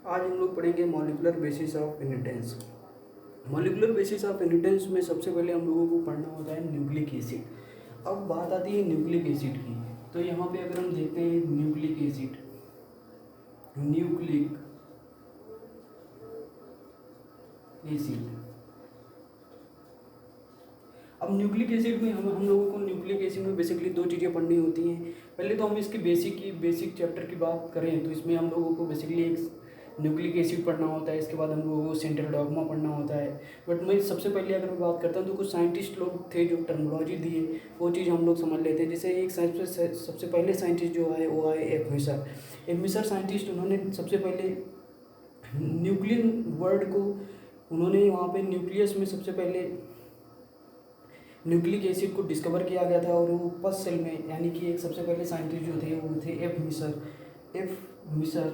आज हम लोग पढ़ेंगे molecular basis of inheritance. Molecular basis of inheritance में सबसे पहले हम लोगों को पढ़ना होता है न्यूक्लिक एसिड। अब बात आती है न्यूक्लिक एसिड की, तो यहाँ पे अगर हम देखते हैं न्यूक्लिक एसिड, न्यूक्लिक एसिड। अब न्यूक्लिक एसिड में हम लोगों को न्यूक्लिक एसिड में बेसिकली दो चीज़ें पढ़नी होती हैं। पहले तो हम इसके बेसिक चैप्टर की बात करें तो इसमें हम लोगों को बेसिकली एक न्यूक्लिक एसिड पढ़ना होता है, इसके बाद हम लोगों को सेंट्रल डॉग्मा पढ़ना होता है। बट मैं सबसे पहले अगर मैं बात करता हूँ तो कुछ साइंटिस्ट लोग थे जो टर्मिनोलॉजी दिए, वो चीज़ हम लोग समझ लेते हैं। जैसे एक सबसे पहले साइंटिस्ट जो आए वो आए एफ मिसर साइंटिस्ट। उन्होंने सबसे पहले न्यूक्लियन वर्ड को उन्होंने वहाँ पे न्यूक्लियस में सबसे पहले न्यूक्लिक एसिड को डिस्कवर किया गया था, और वो फर्स्ट सेल में, यानी कि एक सबसे पहले साइंटिस्ट जो थे वो थे एफ मिसर। एफ मिसर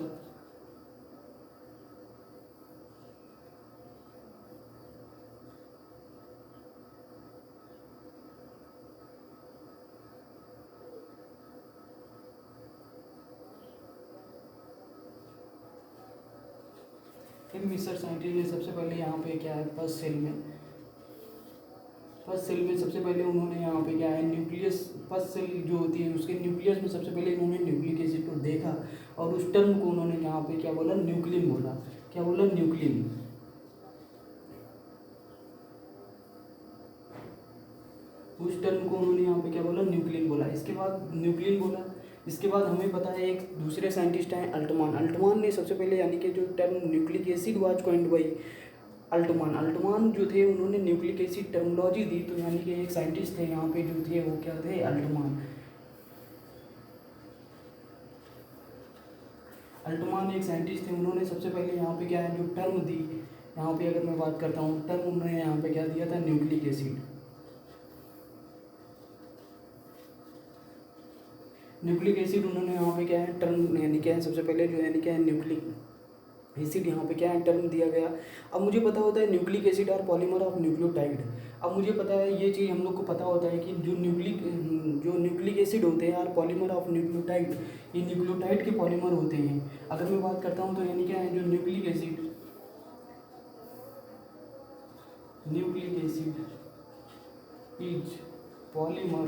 साइंटिस्ट ने सबसे पहले यहाँ पे क्या है फर्स्ट सेल में सबसे पहले उन्होंने यहाँ पे क्या है न्यूक्लियस, फर्स्ट सेल जो होती है उसके न्यूक्लियस में सबसे पहले इन्होंने न्यूक्लिक एसिड को देखा, और उस टर्म को उन्होंने यहाँ पे क्या बोला, न्यूक्लिन बोला। क्या बोला? न्यूक्लिन। उस टर्म को उन्होंने यहाँ पे क्या बोला, न्यूक्लिन बोला। न्यूक्लिन बोला। इसके बाद हमें पता है एक दूसरे साइंटिस्ट हैं अल्टमान ने सबसे पहले, यानी कि जो term nucleic acid was coined by Altmann जो थे उन्होंने न्यूक्लिक एसिड टर्मिनोलॉजी दी। तो यानी कि एक साइंटिस्ट थे यहाँ पे जो थे वो क्या थे, अल्टमान एक साइंटिस्ट थे। उन्होंने सबसे पहले यहाँ पे क्या है जो टर्म दी, यहाँ पे अगर मैं बात करता हूँ टर्म, उन्होंने यहाँ पे क्या दिया था, न्यूक्लिक एसिड। न्यूक्लिक एसिड उन्होंने यहाँ पे क्या है टर्म, यानी क्या है सबसे पहले जो यानी क्या है न्यूक्लिक एसिड यहाँ पे क्या है टर्म दिया गया। अब मुझे पता होता है nucleic acid are polymer of nucleotide. अब मुझे पता है ये चीज़, हम लोग को पता होता है कि जो न्यूक्लिक एसिड होते हैं आर पॉलीमर ऑफ न्यूक्लियोटाइड, ये न्यूक्लियोटाइड के पॉलीमर होते हैं। अगर मैं बात करता हूँ तो यानी क्या है जो nucleic acid is polymer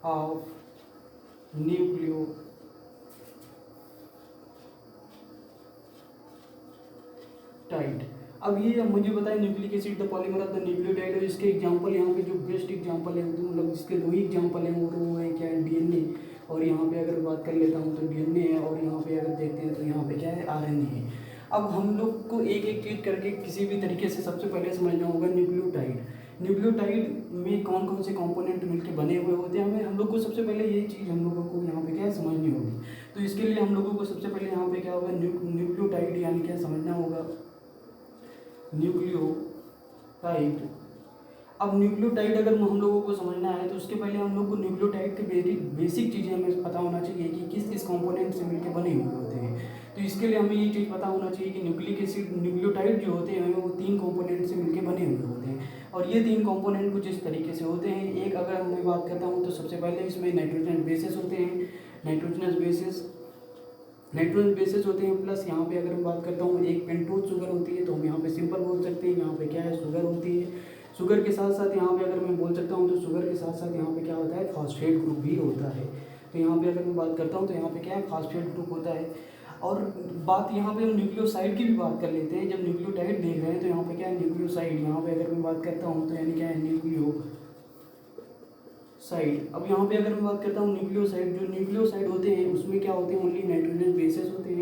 of nucleotide. अब ये मुझे पता है nucleic acid the polymer of the nucleotide, और इसके एग्जांपल यहाँ पे जो बेस्ट एग्जांपल है, मतलब इसके दो ही एग्जांपल हैं, वो है क्या है डीएनए, और यहाँ पे अगर बात कर लेता हूँ तो डीएनए है, और यहाँ पे अगर देखते हैं तो यहाँ पे क्या है आरएनए है। अब हम लोग को एक एक चीज़ करके किसी भी तरीके से सबसे पहले समझना होगा न्यूक्लियोटाइड में कौन कौन से कंपोनेंट मिलके बने हुए होते हैं। हम लोग को सबसे पहले ये चीज़ हम लोगों को यहाँ पे क्या है समझनी होगी। तो इसके लिए हम लोगों को सबसे पहले यहाँ पे क्या होगा, न्यूक्लियोटाइड यानी क्या समझना होगा, न्यूक्लियोटाइड। अब न्यूक्लियोटाइड अगर हम लोगों को समझना है तो उसके पहले हम लोग को न्यूक्लियोटाइड के बेसिक चीज़ें हमें पता होना चाहिए कि किस किस कंपोनेंट से मिलकर बने हुए होते हैं। तो इसके लिए हमें ये चीज़ पता होना चाहिए कि न्यूक्लियोटाइड जो होते हैं वो 3 कंपोनेंट से मिलकर बने हुए होते हैं, और ये 3 कंपोनेंट कुछ इस तरीके से होते हैं। एक अगर मैं बात करता हूँ तो सबसे पहले इसमें नाइट्रोजन बेसिस होते हैं, नाइट्रोजन बेसिस होते हैं। प्लस यहाँ पे अगर मैं बात करता हूँ एक पेंटोज शुगर होती है, तो हम यहाँ पे सिंपल बोल सकते हैं, यहाँ पे क्या है शुगर होती है। शुगर के साथ साथ यहाँ पे अगर मैं बोल सकता हूँ तो शुगर के साथ साथ यहाँ पे क्या होता है, फॉस्फेट ग्रुप भी होता है। तो यहाँ पे अगर मैं बात करता हूँ तो यहाँ पे क्या है, फॉस्फेट ग्रुप होता है। और बात यहाँ पे हम न्यूक्लियोसाइड की भी बात कर लेते हैं। जब न्यूक्लियोटाइड देख रहे हैं तो यहाँ पे क्या है न्यूक्लियोसाइड, यहाँ पे अगर मैं बात करता हूँ तो यानी क्या है न्यूक्लियोसाइड। अब यहाँ पे अगर मैं बात करता हूँ न्यूक्लियोसाइड होते हैं उसमें क्या होते हैं, ओनली नाइट्रोजन बेसिस होते हैं।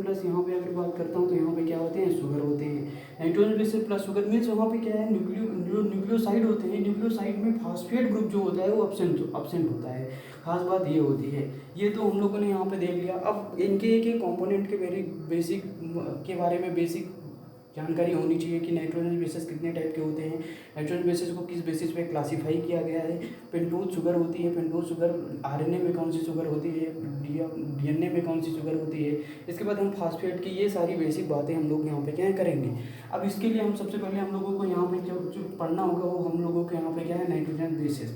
प्लस यहाँ पे अगर बात करता हूँ तो यहाँ पे क्या होते हैं, शुगर होते हैं। Nitrogen bases plus sugar means वहाँ पे क्या है, न्यूक्लियोसाइड होते हैं। न्यूक्लियोसाइड में फॉस्फेट ग्रुप जो होता है वो अब्सेंट होता है। खास बात ये होती है। ये तो हम लोगों ने यहाँ पे देख लिया। अब इनके एक एक कॉम्पोनेंट के वेरी बेसिक के बारे में बेसिक जानकारी होनी चाहिए कि नाइट्रोजन बेसिस कितने टाइप के होते हैं, नाइट्रोजन बेसिस को किस बेसिस पे क्लासीफाई किया गया है। पेंटोज शुगर होती है, पेंटोज शुगर आरएनए में कौन सी शुगर होती है, डीएनए में कौन सी शुगर होती है। इसके बाद हम फास्फेट की ये सारी बेसिक बातें हम लोग यहाँ पे क्या करेंगे। अब इसके लिए हम सबसे पहले हम लोगों को यहाँ पे जो पढ़ना होगा वो हम लोगों के यहाँ पे क्या है, नाइट्रोजन बेसिस।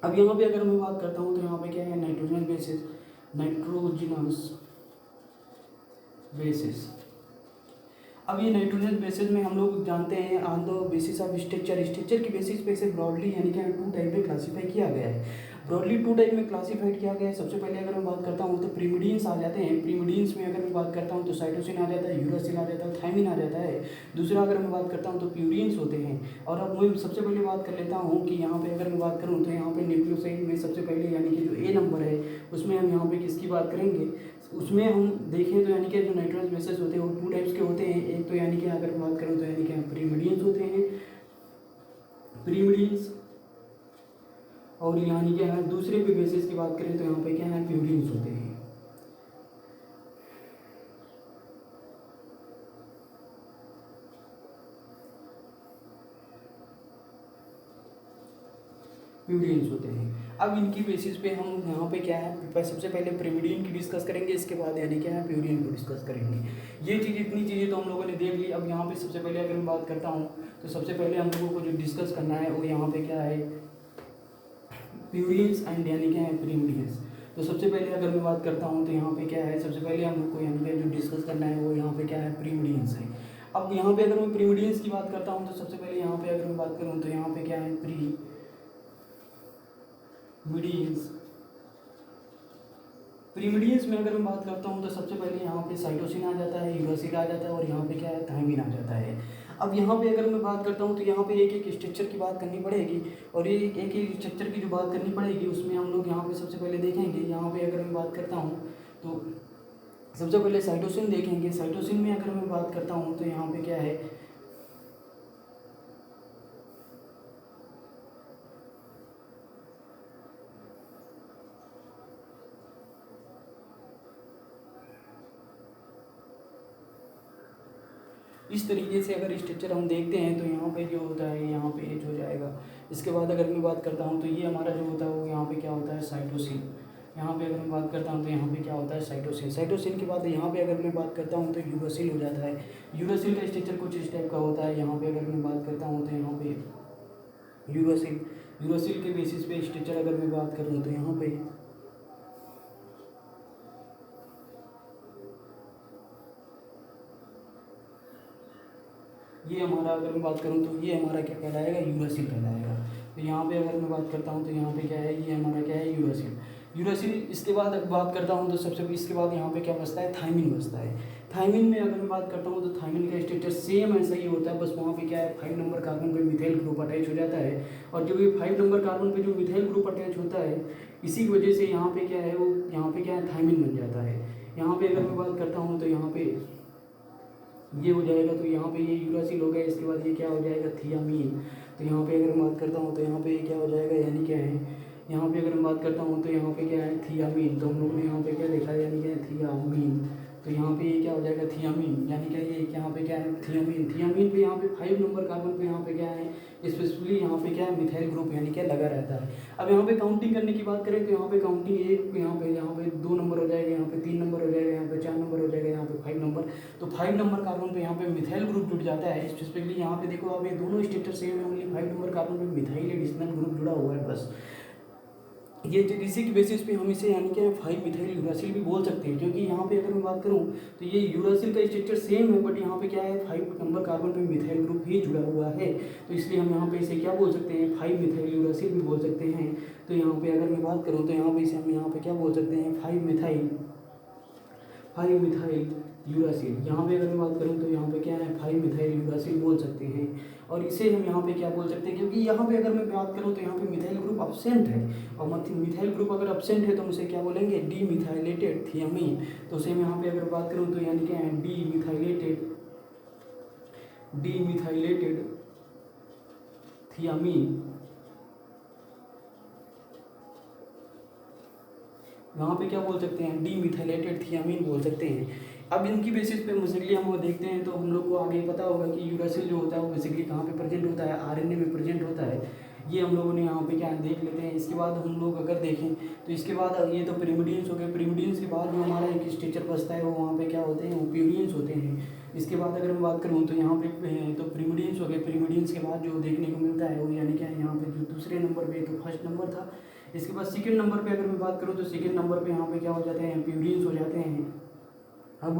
अब यहाँ पे अगर मैं बात करता हूँ तो यहाँ पे क्या है नाइट्रोजन बेसिस। Nitrogenous basis. अब ये नाइट्रोजन बेसिस में हम लोग जानते हैं on the basis of structure की बेसिस पे इसे ब्रॉडली यानी कि 2 टाइप में क्लासीफाई किया गया है। ब्रॉडली 2 टाइप में क्लासीफाइड किया गया है। सबसे पहले अगर मैं बात करता हूँ तो प्रिमिडीन्स आ जाते हैं। प्रिमिडीन्स में अगर मैं बात करता हूँ तो साइटोसिन आ जाता है, यूरासिल आ जाता है, थायमिन आ जाता है। दूसरा अगर मैं बात करता हूँ तो प्यूरिन्स होते हैं। और अब मैं सबसे पहले बात कर लेता हूँ कि यहाँ पे अगर मैं बात करूँ तो यहाँ पे न्यूक्लियोसाइड में सबसे पहले यानी कि जो ए नंबर है उसमें हम यहाँ पे किसकी बात करेंगे, उसमें हम देखें तो यानी कि जो नाइट्रोजन बेसिस होते हैं वो 2 टाइप्स के होते हैं। एक तो यानी कि अगर बात करूँ तो यानी कि प्रीमिडियंस होते हैं, प्रीमिडियंस, और यानी क्या है दूसरे पे बेसिस की बात करें तो यहाँ पे क्या है प्यूरिन्स होते हैं। प्यूरिन्स होते हैं। अब इनकी बेसिस पे हम यहाँ पे क्या है सबसे पहले प्रिमिडियन की डिस्कस करेंगे, इसके बाद यानी क्या है प्यूरिन को डिस्कस करेंगे। ये चीज़ इतनी चीज़ें तो हम लोगों ने देख ली। अब यहाँ पे सबसे पहले अगर मैं बात करता हूँ तो सबसे पहले हम लोगों को जो डिस्कस करना है वो यहाँ पे क्या है प्यूरिन्स एंड यानी क्या है प्रिमिडियंस। तो सबसे पहले अगर मैं बात करता हूँ तो यहाँ पे क्या है सबसे पहले हम लोग को यानी कि जो डिस्कस करना है वो यहाँ पे क्या है प्रिमिडियंस है। अब यहाँ पे अगर मैं प्रिमिडियंस की बात करता हूँ तो सबसे पहले यहाँ पे अगर मैं बात करूँ तो यहाँ पे क्या है प्रीमिडियंस। प्रीमिडियंस में अगर मैं बात करता हूँ तो सबसे पहले यहाँ पे साइटोसिन आ जाता है, यूरासिल आ जाता है और यहाँ पे क्या है थायमिन आ जाता है। अब यहाँ पे अगर मैं बात करता हूँ तो यहाँ पे एक एक स्ट्रक्चर की बात करनी पड़ेगी और ये एक एक स्ट्रक्चर की जो बात करनी पड़ेगी उसमें हम लोग यहाँ पे सबसे पहले देखेंगे। यहाँ पे अगर मैं बात करता हूँ तो सबसे पहले साइटोसिन देखेंगे। साइटोसिन में अगर मैं बात करता हूँ तो यहाँ पे क्या है इस तरीके से अगर स्ट्रक्चर हम देखते हैं तो यहाँ पे जो होता है यहाँ पे एच हो जाएगा। इसके बाद अगर मैं बात करता हूँ तो ये हमारा जो होता है वो यहाँ पे क्या होता है साइटोसिन। यहाँ पे अगर मैं बात करता हूँ तो यहाँ पे क्या होता है साइटोसिन। साइटोसिन के बाद यहाँ पे अगर मैं बात करता हूँ तो यूरासिल हो जाता है। यूरासिल का स्ट्रक्चर कुछ इस टाइप का होता है। यहाँ पे अगर मैं बात करता हूँ तो यहाँ पे यूरासिल, यूरासिल के बेसिस पे स्ट्रक्चर अगर मैं बात करूँ तो यहाँ पे ये हमारा अगर मैं बात करूँ तो ये हमारा क्या कहलाएगा यूरासिल कहलाएगा। तो यहाँ पे अगर मैं बात करता हूँ तो यहाँ पे क्या है ये हमारा क्या है यूरासिल। यूरासिल इसके बाद अगर बात करता हूँ तो सबसे इसके बाद यहाँ पे क्या बचता है थायमिन बचता है। थायमिन में अगर मैं बात करता हूँ तो थायमिन का स्ट्रक्चर सेम ऐसा ही होता है, बस वहाँ पे क्या है 5 नंबर कार्बन पे मिथाइल ग्रुप अटैच हो जाता है। और जब ये 5 नंबर कार्बन पे जो मिथाइल ग्रुप अटैच होता है इसी की वजह से यहाँ पे क्या है वो यहाँ पे क्या है थायमिन बन जाता है। यहाँ पे अगर मैं बात करता हूँ तो यहाँ पे ये हो जाएगा तो यहाँ पे ये यूरासिल हो गया। इसके बाद ये क्या हो जाएगा थियामीन। तो यहाँ पे अगर मैं बात करता हूँ तो यहाँ पे क्या हो जाएगा यानी क्या है यहाँ पे अगर मैं बात करता हूँ तो यहाँ पे क्या है थियामीन। तो हम लोगों ने यहाँ पे क्या लिखा है यानी क्या है थियामीन। तो यहाँ पे ये क्या हो जाएगा थियामीन यानी क्या ये यहाँ पे क्या है थियामीन। थियामीन पे यहाँ पे 5 नंबर कार्बन पे यहाँ पे क्या है स्पेसिफिकली यहाँ पे क्या है मिथाइल ग्रुप यानी क्या लगा रहता है। अब यहाँ पे काउंटिंग करने की बात करें तो यहाँ पे काउंटिंग एक यहाँ पे 2 नंबर हो जाएगा, यहाँ पे 3 नंबर हो जाएगा, यहाँ पे 4 नंबर हो जाएगा, यहाँ पे 5 नंबर। तो 5 नंबर कार्बन पे यहाँ पे मिथाइल ग्रुप जुड़ जाता है स्पेसिफिकली। यहाँ पे देखो आप ये दोनों स्ट्रक्चर सेम है, ओनली 5 नंबर कार्बन पे मिथाइल एडिशनल ग्रुप जुड़ा हुआ है बस। ये इसी की बेसिस पे हम इसे यानी कि 5 मिथाइल यूरासिल भी बोल सकते हैं। क्योंकि यहाँ पे अगर मैं बात करूँ तो ये यूरासिल का स्ट्रक्चर सेम है बट यहाँ पे क्या है 5 नंबर कार्बन पे मिथाइल ग्रुप ही जुड़ा हुआ है। तो इसलिए हम यहाँ पे इसे क्या बोल सकते हैं 5 मिथाइल यूरासिल भी बोल सकते हैं। तो यहाँ पे अगर मैं बात करूँ तो यहाँ पे इसे हम यहाँ पे क्या बोल सकते हैं 5 मिथाइल यूरासिल। यहाँ पे अगर मैं बात करूँ तो यहाँ पे क्या है 5 मिथाइल यूरासिल बोल सकते हैं। और इसे हम यहाँ पे क्या बोल सकते हैं क्योंकि यहाँ पे अगर मैं बात करूँ तो यहाँ पे मिथाइल ग्रुप अब्सेंट है और मिथाइल ग्रुप अगर अब्सेंट है तो हम उसे क्या बोलेंगे डी मिथाइलेटेड थियामीन। तो उसे मैं यहाँ पे अगर बात करूँ तो यानी क्या है डी मिथाइलेटेड थियामीन। यहाँ पे क्या बोल सकते हैं डी मिथाइलेटेड थियामीन बोल सकते हैं। अब इनकी बेसिस पे बेसिकली हम वो देखते हैं तो हम लोग को आगे पता होगा कि यूरासिल जो होता है वो बेसिकली कहाँ पे प्रेजेंट होता है आरएनए में प्रेजेंट होता है। ये हम लोगों ने यहाँ पे क्या देख लेते हैं। इसके बाद हम लोग अगर देखें तो इसके बाद ये तो प्रिमिडियंस हो गए। प्रिमिडियंस के बाद जो हमारा एक स्ट्रक्चर बचता है वो वहाँ पे क्या होते हैं वो प्यूरियंस होते हैं। इसके बाद अगर मैं बात करूँ तो यहाँ पे तो प्रिमिडियंस हो गए। प्रिमिडियंस के बाद जो देखने को मिलता है वो यानी क्या है यहाँ पे जो दूसरे नंबर पे तो फर्स्ट नंबर था इसके बाद सेकंड नंबर पे अगर मैं बात करूँ तो सेकंड नंबर पे यहाँ पे क्या हो जाते हैं, प्यूरिन्स हो जाते हैं। अब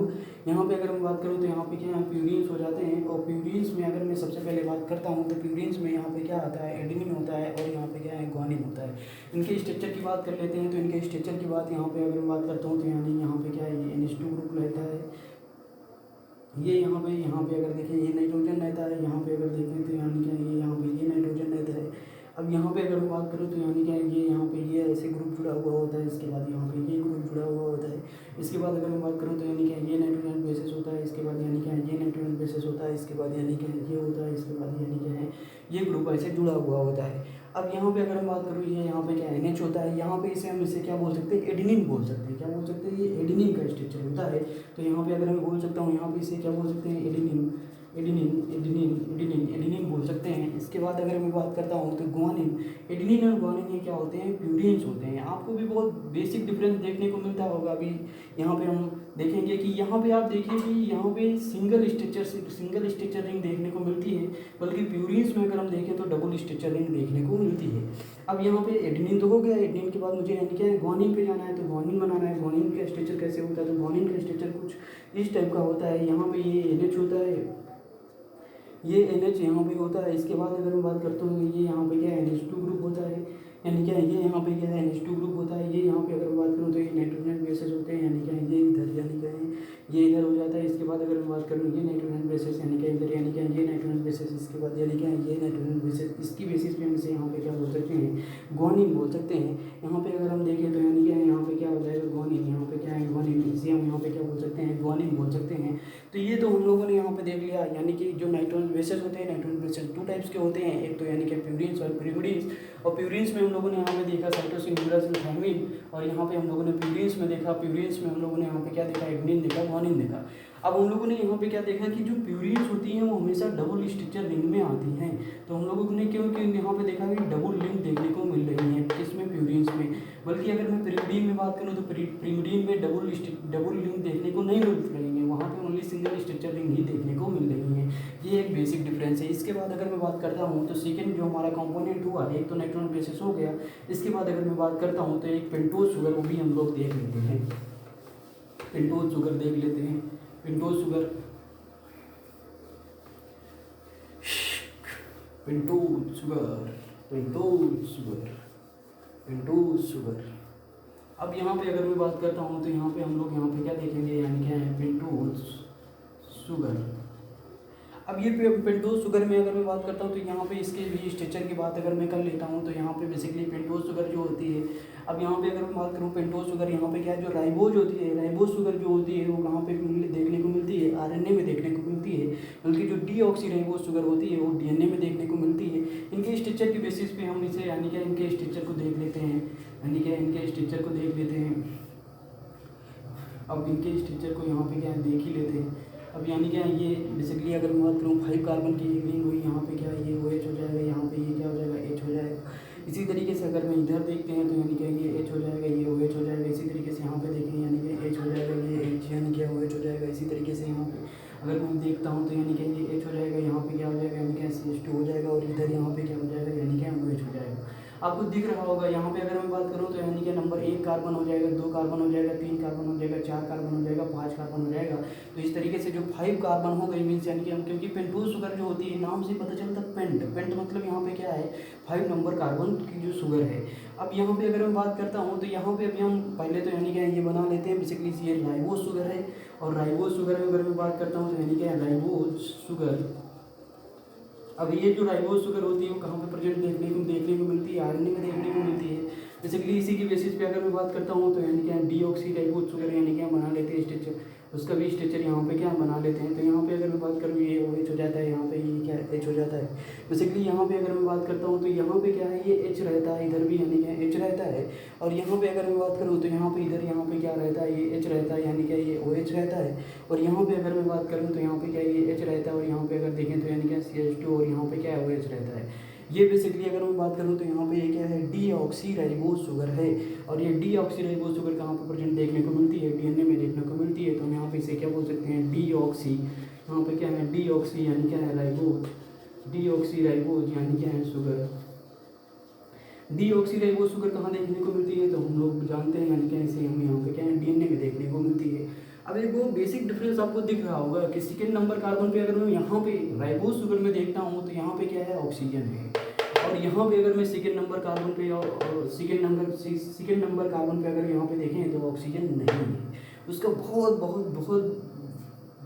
यहाँ पे अगर मैं बात करूँ तो यहाँ पे क्या है, प्यूरिन्स हो जाते हैं। और प्यूरिन्स में अगर मैं सबसे पहले बात करता हूँ तो प्यूरिन्स में यहाँ पे क्या आता है, एडेनिन होता है और यहाँ पे क्या है, ग्वानिन होता है। इनके स्ट्रक्चर की बात कर लेते हैं। तो इनके स्ट्रक्चर की बात यहाँ पे अगर मैं बात करता हूँ तो यानी यहाँ पे क्या है, ये NH2 ग्रुप रहता है। ये यहाँ पे अगर देखें ये नाइट्रोजन रहता है। यहाँ पे अगर देखें तो यानी क्या ये यहाँ पे ये नाइट्रोजन रहता है। अब यहाँ पे अगर मैं बात करूँ तो यानी क्या ये यहाँ पे ये ऐसे ग्रुप जुड़ा हुआ होता है। इसके बाद यहाँ पे ये ग्रुप जुड़ा हुआ होता है। इसके बाद अगर मैं बात करूँ तो यानी क्या ये नाइट्रोजन बेसिस होता है। इसके बाद यानी क्या ये नाइट्रोजन बेसिस होता है। इसके बाद यानी क्या ये होता है। इसके बाद यानी क्या है, ये ग्रुप ऐसे जुड़ा हुआ होता है। अब यहाँ पे अगर मैं बात करूँ ये यहाँ पे क्या NH होता है। यहाँ पे इसे हम इसे क्या बोल सकते हैं, एडेनिन बोल सकते हैं। क्या बोल सकते हैं, ये एडेनिन का स्ट्रक्चर होता है। तो यहाँ पे अगर मैं बोल सकता हूँ, यहाँ पे इसे क्या बोल सकते हैं, adenine adenine adenine adenine adenine बोल सकते हैं। इसके बाद अगर मैं बात करता हूँ तो ग्वानिन, एडेनिन और ग्वानिन ये क्या होते हैं, प्यूरिन्स होते हैं। आपको भी बहुत बेसिक डिफरेंस देखने को मिलता होगा। अभी यहाँ पे हम देखेंगे कि यहाँ पे आप देखिए कि यहाँ पे सिंगल स्ट्रक्चर रिंग देखने को मिलती है, बल्कि प्यूरिन्स में अगर हम देखें तो डबल स्ट्रक्चर रिंग देखने को मिलती है। अब यहाँ पे एडेनिन तो हो गया। एडेनिन के बाद मुझे यानी क्या है, ग्वानिन पे जाना है। तो ग्वानिन बनाना है। ग्वानिन का स्ट्रक्चर कैसे होता है, तो ग्वानिन का स्ट्रक्चर कुछ इस टाइप का होता है। यहाँ पे ये NH होता है, ये NH यहाँ पे होता है। इसके बाद अगर मैं बात करता हूँ ये यहाँ पे क्या है, NH2 ग्रुप होता है। यानी क्या ये यहाँ पे क्या है, NH2 ग्रुप होता है। ये यहाँ पे अगर मैं बात करूँ तो ये नाइट्रोजन बेसिस होते हैं। यानी क्या ये इधर, यानी क्या ये इधर हो जाता है। इसके बाद अगर मैं बात करूँ ये नाइट्रोजन बेसिस, यानी क्या इधर, यानी क्या ये नाइट्रोजन बेसिस। इसके बाद यानी क्या ये नाइट्रोजन बेसिस, इसकी बेसिस पे हम इसे यहाँ पे क्या बोल सकते हैं, ग्वानिन बोल सकते हैं। यहाँ पे अगर हम देखें तो यानी क्या यहाँ पे क्या हो जाएगा, ग्वानिन। यहाँ पे क्या है, ग्वानिन। इसे हम यहाँ पे क्या बोल सकते हैं, ग्वानिन बोल सकते हैं। तो ये तो हम लोगों ने यहाँ पे देख लिया। यानी कि जो नाइट्रोजन बेसिस होते हैं, नाइट्रोजन बेसिस 2 टाइप्स के होते हैं। एक तो यानी कि प्यूरिन्स और प्यूरिडिन्स। और प्यूरिन्स में हम लोगों ने यहाँ पे देखा साइटोसिन, यूरासिल, थायमिन। और यहाँ पे हम लोगों ने प्यूरिन्स में देखा, प्यूरिन्स में हम लोगों ने यहाँ पे क्या देखा, एडेनिन देखा, ग्वानिन देखा। अब हम लोगों ने यहाँ पे क्या देखा कि जो प्यूरिन्स होती हैं वो हमेशा डबल स्ट्रक्चर रिंग में आती हैं। तो हम लोगों ने क्योंकि यहाँ पे देखा कि डबल लिंक देखने को मिल रही है किसमें, प्यूरिन्स में। बल्कि अगर मैं pyrimidine में बात करूँ तो pyrimidine में डबल लिंक देखने को नहीं मिल रही है। वहाँ पे ओनली सिंगल स्ट्रक्चर रिंग ही देखने को मिल रही है। ये एक बेसिक डिफरेंस है। इसके बाद अगर मैं बात करता हूँ तो सेकेंड जो हमारा कंपोनेंट हुआ, एक तो नाइट्रोजन बेसिस हो गया। इसके बाद अगर मैं बात करता हूँ तो एक पेंटोज शुगर, वो भी हम लोग देख लेते हैं। पेंटोज शुगर देख लेते हैं। Pentose sugar, pentose sugar, pentose sugar, pentose sugar. अब यहाँ पे अगर मैं बात करता हूँ तो यहाँ पे हम लोग यहाँ पे क्या देखेंगे, यानी क्या है, पेंटोज शुगर। अब ये पेंटोज शुगर में अगर मैं बात करता हूँ तो यहाँ पे इसके भी स्ट्रक्चर की बात अगर मैं कर लेता हूँ तो यहाँ पे बेसिकली पेंटोज शुगर जो होती है, अब यहाँ पे अगर मैं बात करूँ पेंटोज शुगर, यहाँ पे क्या है, जो राइबोज होती है, राइबोज शुगर जो होती है वो कहाँ पे देखने को मिलती है, RNA में देखने को मिलती है। बल्कि जो डीऑक्सीराइबोज शुगर होती है वो DNA में देखने को मिलती है। इनके स्ट्रक्चर की बेसिस पे हम इसे यानी क्या इनके स्ट्रक्चर को देख लेते हैं, यानी क्या इनके स्ट्रक्चर को देख लेते हैं। अब इनके स्ट्रक्चर को यहाँ पे क्या है, देख ही लेते हैं। अब यानी क्या ये बेसिकली अगर मैं बात करूँ 5 कार्बन की एक रिंग हुई, यहाँ पे क्या है, ये OH हो जाएगा, यहाँ पे ये क्या हो जाएगा, H हो जाएगा। इसी तरीके से अगर मैं इधर देखते हैं तो यानी क्या ये H हो जाएगा, ये OH हो जाएगा। इसी तरीके से यहाँ पे देखें यानी कि H हो जाएगा, ये H यानी क्या OH हो जाएगा। इसी तरीके से यहाँ पे अगर मैं देखता हूँ तो यानी कि ये H हो जाएगा, यहाँ पे क्या हो जाएगा, यानी क्या CH2 हो जाएगा। और इधर यहाँ पे क्या हो जाएगा, यानी क्या OH हो जाएगा। आपको दिख रहा होगा यहाँ पे अगर मैं बात करूँ तो यानी कि नंबर 1 कार्बन हो जाएगा, 2 कार्बन हो जाएगा, 3 कार्बन हो जाएगा, 4 कार्बन हो जाएगा, 5 कार्बन हो जाएगा। तो इस तरीके से जो 5 कार्बन हो गई मीन्स यानी कि हम, क्योंकि पेंटोज शुगर जो होती है नाम से पता चलता पेंट, पेंट मतलब यहाँ पे क्या है, 5 नंबर कार्बन की जो शुगर है। अब यहाँ पे अगर मैं बात करता हूँ तो यहाँ पे अभी हम पहले तो यानी क्या ये बना लेते हैं बेसिकली, ये राइबोज शुगर है। और राइबोज शुगर में अगर मैं बात करता हूँ तो यानी क्या राइबोज शुगर। अब ये जो राइबोज शुगर होती है वो कहाँ पे प्रेजेंट देखने को मिलती है, RNA में देखने को मिलती है। बेसिकली इसी की बेसिस पे अगर मैं बात करता हूँ तो यानी क्या डीऑक्सी राइबोज शुगर यानी क्या बना लेते हैं स्ट्रक्चर, उसका भी स्ट्रक्चर यहाँ पे क्या बना लेते हैं। तो यहाँ पे अगर मैं बात करूँ ये OH हो जाता है, यहाँ पे ये क्या H हो जाता है। बेसिकली यहाँ पे अगर मैं बात करता हूँ तो यहाँ पे क्या है, ये H रहता है, इधर भी यानी क्या H रहता है। और यहाँ पे अगर मैं बात करूँ तो यहाँ पे इधर यहाँ पे क्या रहता है, ये H रहता है, यानी क्या ये OH रहता है। और यहाँ पे अगर मैं बात करूँ तो यहाँ पे क्या ये H रहता है। और यहाँ पे अगर देखें तो यानी क्या CH2 और यहाँ पे क्या है OH रहता है। ये बेसिकली अगर मैं बात करूँ तो यहाँ पे ये क्या है, डीऑक्सीराइबोज शुगर है। और ये डीऑक्सीराइबोज शुगर कहाँ पे प्रेजेंट देखने को मिलती है, DNA में देखने को मिलती है। तो हम यहाँ पे इसे क्या बोल सकते हैं, डीऑक्सी। यहाँ पे क्या है, डीऑक्सी यानी क्या है राइबोज, डीऑक्सीराइबोज यानी क्या है शुगर। डीऑक्सीराइबोस शुगर कहाँ देखने को मिलती है, तो हम लोग जानते हैं यानी कि इसे हम यहाँ पे क्या है डीएनए में देखने को मिलती है। अब एक वो बेसिक डिफरेंस आपको दिख रहा होगा कि सेकेंड नंबर कार्बन पे अगर मैं यहाँ पे राइबोस शुगर में देखता हूँ तो यहाँ पे क्या है ऑक्सीजन है, और यहाँ पे अगर मैं सेकेंड नंबर कार्बन पे और सेकेंड नंबर कार्बन पे अगर यहाँ पे देखें तो ऑक्सीजन नहीं है। उसका बहुत बहुत बहुत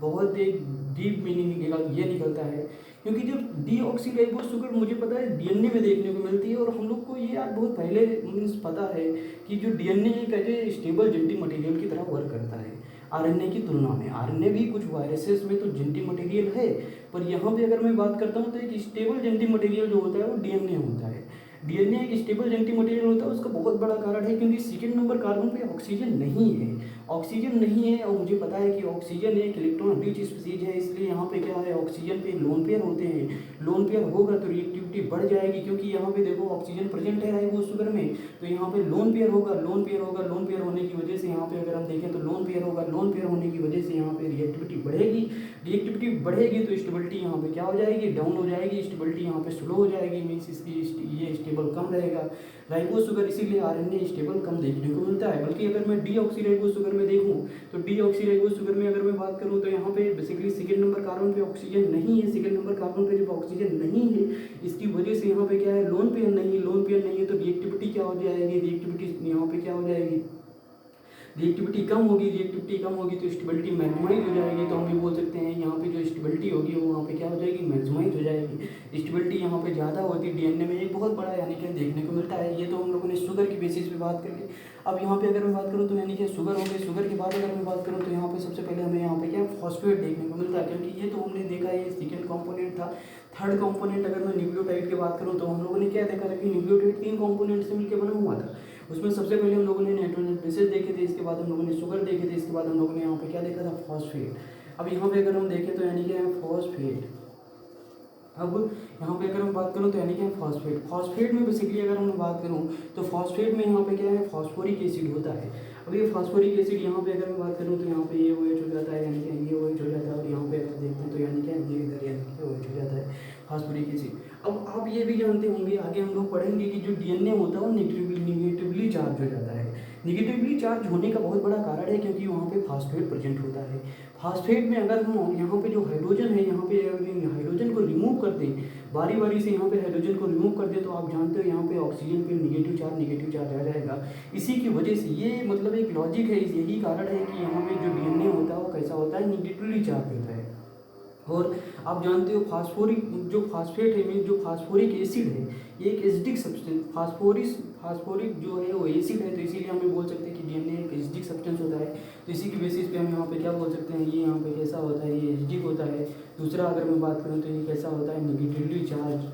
बहुत एक डीप मीनिंग ये निकलता है, क्योंकि जो डीऑक्सीराइबोस शुगर मुझे पता है डीएनए में देखने को मिलती है, और हम लोग को ये आज बहुत पहले मीन्स पता है कि जो डीएनए एक ऐसे स्टेबल जेनेटिक मटेरियल की तरह वर्क करता है आरएनए की तुलना में। आरएनए भी कुछ वायरसेस में तो जेनेटिक मटेरियल है, पर यहाँ पे अगर मैं बात करता हूँ तो एक स्टेबल जेनेटिक मटेरियल जो होता है वो डीएनए होता है। डीएनए एक स्टेबल जेनेटिक मटेरियल होता है, उसका बहुत बड़ा कारण है क्योंकि सेकेंड नंबर कार्बन पे ऑक्सीजन नहीं है। ऑक्सीजन नहीं है, और मुझे पता है कि ऑक्सीजन एक इलेक्ट्रॉन रिच स्पीसीज है, इसलिए यहाँ पे क्या है ऑक्सीजन पे लोन पेयर होते हैं। लोन पेयर होगा तो रिएक्टिविटी बढ़ जाएगी, क्योंकि यहाँ पे देखो ऑक्सीजन प्रेजेंट है राइबोस शुगर में, तो यहाँ पे लोन पेयर होगा। लोन पेयर होगा, लोन पेयर होने की वजह से यहाँ पे अगर हम देखें तो लोन पेयर होगा, लोन पेयर होने की वजह से यहाँ पे रिएक्टिविटी बढ़ेगी। रिएक्टिविटी बढ़ेगी तो स्टेबिलिटी यहाँ पे क्या हो जाएगी, डाउन हो जाएगी। स्टेबिलिटी यहाँ पे स्लो हो जाएगी, मीन्स इसकी ये स्टेबल कम रहेगा। राइबोस शुगर इसीलिए आरएनए स्टेबल कम देखने को मिलता है। बल्कि अगर मैं डीऑक्सीराइबोस शुगर में देखूँ तो डीऑक्सीराइबोस शुगर में अगर मैं बात करूँ तो यहाँ पे बेसिकली सेकेंड नंबर कार्बन पे ऑक्सीजन नहीं है। सेकेंड नंबर कार्बन पे जब ऑक्सीजन नहीं है, इसकी वजह से यहाँ पे क्या है लोन पेयर नहीं है। लोन पेयर नहीं है तो रिएक्टिविटी क्या हो जाएगी, रिएक्टिविटी यहाँ पे क्या हो जाएगी, रिएक्टिविटी कम होगी। रिएक्टिविटी कम होगी तो स्टेबिलिटी मैक्सिमाइज हो जाएगी। तो हम ये बोल सकते हैं यहाँ पे जो स्टेबिलिटी होगी वो वहाँ पे क्या हो जाएगी, मैक्सिमाइज हो जाएगी। स्टेबिलिटी यहाँ पे ज़्यादा होती है डीएनए में, एक बहुत बड़ा यानी कि देखने को मिलता है। ये तो हम लोगों ने शुगर की बेसिस पे बात कर ली। अब यहाँ पे अगर मैं बात करूँ तो यानी कि शुगर हो गई। शुगर के बाद अगर मैं बात करूँ तो यहाँ पे सबसे पहले हमें यहाँ पे क्या फॉस्फेट देखने को मिलता है, क्योंकि ये तो हमने देखा है सेकेंड कॉम्पोनेंट था। थर्ड कॉम्पोनेंट अगर मैं न्यूक्लियोटाइड की बात करूँ तो हम लोगों ने क्या देखा था कि न्यूक्लियोटाइड 3 कॉम्पोनेंट से मिलकर बना हुआ था। उसमें सबसे पहले हम लोगों ने नाइट्रोजन बेसेस देखे थे, इसके बाद हम लोगों ने शुगर देखे थे, इसके बाद हम लोगों ने यहाँ पे क्या देखा था फॉस्फेट। अब यहाँ पे अगर हम देखें तो यानी कि फॉस्फेट। अब यहाँ पे अगर हम बात करूँ तो यानी कि फॉस्फेट। फॉस्फेट में बेसिकली अगर हम बात करूँ तो फॉस्फेट में यहाँ पे क्या है फॉस्फोरिक एसिड होता है। अब ये फॉस्फोरिक एसिड यहाँ पे अगर मैं बात करूँ तो यहाँ पे ये OH हो जाता है, यानी कि ये OH हो जाता है, और यहाँ पे अगर देखते हैं तो यानी कि ये इधर यानी कि OH हो जाता है फॉस्फोरिक एसिड। अब आप ये भी जानते होंगे, आगे हम लोग पढ़ेंगे कि जो डीएनए होता है वो निगेटिवली चार्ज हो जाता है। निगेटिवली चार्ज होने का बहुत बड़ा कारण है क्योंकि वहाँ पे फॉस्फेट प्रेजेंट होता है। फॉस्फेट में अगर हम यहाँ पे जो हाइड्रोजन है, यहाँ पे हाइड्रोजन को रिमूव कर दें, बारी बारी से यहाँ पे हाइड्रोजन को रिमूव कर दें, तो आप जानते हो यहाँ पे ऑक्सीजन पे निगेटिव चार्ज आ जाएगा। इसी की वजह से ये मतलब एक लॉजिक है, यही कारण है कि यहाँ पे जो डीएनए होता है वो कैसा होता है, निगेटिवली चार्ज होता है। और आप जानते हो फास्फोरिक जो फास्फेट है मीन जो फास्फोरिक एसिड है, ये एक एसिडिक सब्सटेंस फास्फोरिक जो है वो एसिड है, तो इसीलिए हम बोल सकते हैं कि डीएनए एक एसिडिक सब्सटेंस होता है। तो इसी की बेसिस पे हम यहाँ पे क्या बोल सकते हैं, ये यहाँ पे कैसा होता है, ये एसिडिक होता है। दूसरा अगर मैं बात करूँ तो ये कैसा होता है, निगेटिवली चार्ज,